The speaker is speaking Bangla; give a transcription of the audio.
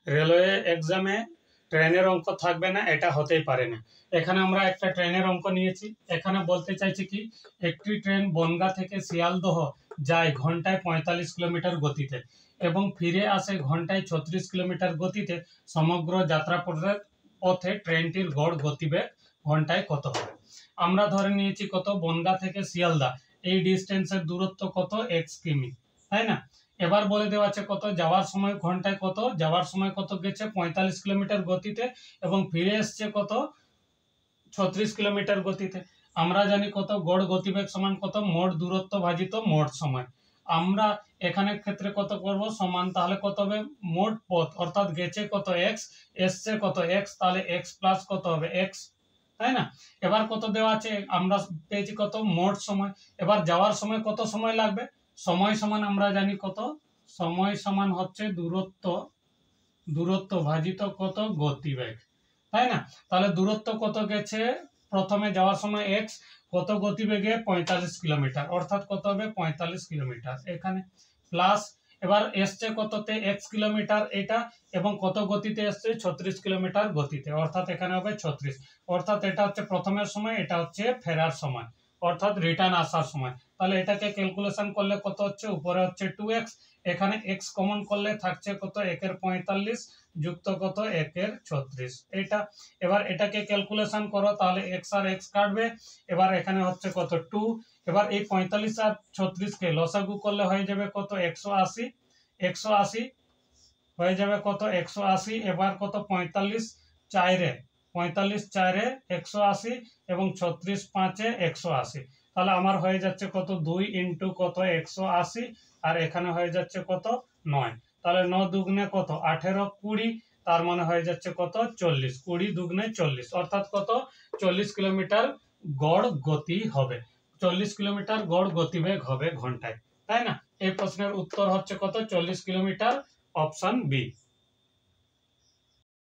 রেলওয়ে এক্সামে ট্রেনের অঙ্ক থাকবে না এটা হতেই পারে না। এখানে আমরা একটা ট্রেনের অঙ্ক নিয়েছি। এখানে বলতে চাইছি কি, একটি ট্রেন বনগাঁ থেকে শিয়ালদহ যায় ঘন্টায় 45 কিলোমিটার গতিতে এবং ফিরে আসে ঘন্টায় 36 কিলোমিটার গতিতে। সমগ্র যাত্রা পথে ট্রেনটির গড় গতিবেগ ঘন্টায় কত হবে? আমরা ধরে নিয়েছি কত, বনগাঁ থেকে শিয়ালদা এই ডিস্টেন্সের দূরত্ব কত, এক্স কিমি, তাই না? এবার বলে দেওয়া আছে কত, যাওয়ার সময় ঘন্টায় কত, যাওয়ার সময় কত গেছে 45 কিলোমিটার গতিতে এবং ফিরে এসছে কত 36 কিলোমিটার গতিতে। আমরা জানি কত, গড় গতিবেগ সমান কত, মোট দূরত্ব ভাজিত মোট সময়। আমরা এখানে ক্ষেত্রে কত করব, সমান তাহলে কত হবে, মোট পথ অর্থাৎ গেছে কত এক্স, এসছে কত এক্স, তাহলে এক্স প্লাস কত হবে এক্স, তাই না? এবার কত দেওয়া আছে, আমরা পেয়েছি কত, মোট সময়। এবার যাওয়ার সময় কত সময় লাগবে, সময় সমান আমরা জানি কত, সময় সমান হচ্ছে দূরত্ব ভাজিত কত, গতিবেগ, তাই না? তাহলে দূরত্ব কত গেছে, প্রথমে যাওয়ার সময় এক্স, কত গতিবেগে 45 কিলোমিটার, অর্থাৎ কত হবে 45 কিলোমিটার এখানে, প্লাস এবার এসছে কততে, এক্স কিলোমিটার এটা, এবং কত গতিতে এসছে 36 কিলোমিটার গতিতে, অর্থাৎ এখানে হবে 36, অর্থাৎ এটা হচ্ছে প্রথমের সময়, এটা হচ্ছে ফেরার সময়, অর্থাৎ রিটার্ন আসার সময়। তাহলে এটাকে ক্যালকুলেশন করলে কত হচ্ছে, উপরে হচ্ছে 2x, এখানে x কমন করলে থাকছে কত, একের 45 যুক্ত কত, একের 36 এটা। এবার এটাকে ক্যালকুলেশন করো, তাহলে x আর x কাটবে, এবার এখানে হচ্ছে কত 2। এবার এই 45 আর 36 কে লসাগু করলে হয়ে যাবে কত, 180, 180 হয়ে যাবে কত, 180। এবার কত, 45 চারে 180 এবং 36 5-এ 180, তাহলে আমার হয়ে যাচ্ছে কত, 2 ইন্টু কত 180, আর এখানে হয়ে যাচ্ছে কত 9, তাহলে 9 দুগুণে কত 18, 20, তার মানে হয়ে যাচ্ছে কত 40, 20 দুগুণে 40, অর্থাৎ কত 40 কিলোমিটার গড় গতি হবে, 40 কিলোমিটার গড় গতিবেগ হবে ঘন্টায়, তাই না? এই প্রশ্নের উত্তর হচ্ছে কত, 40 কিলোমিটার, অপশন বি।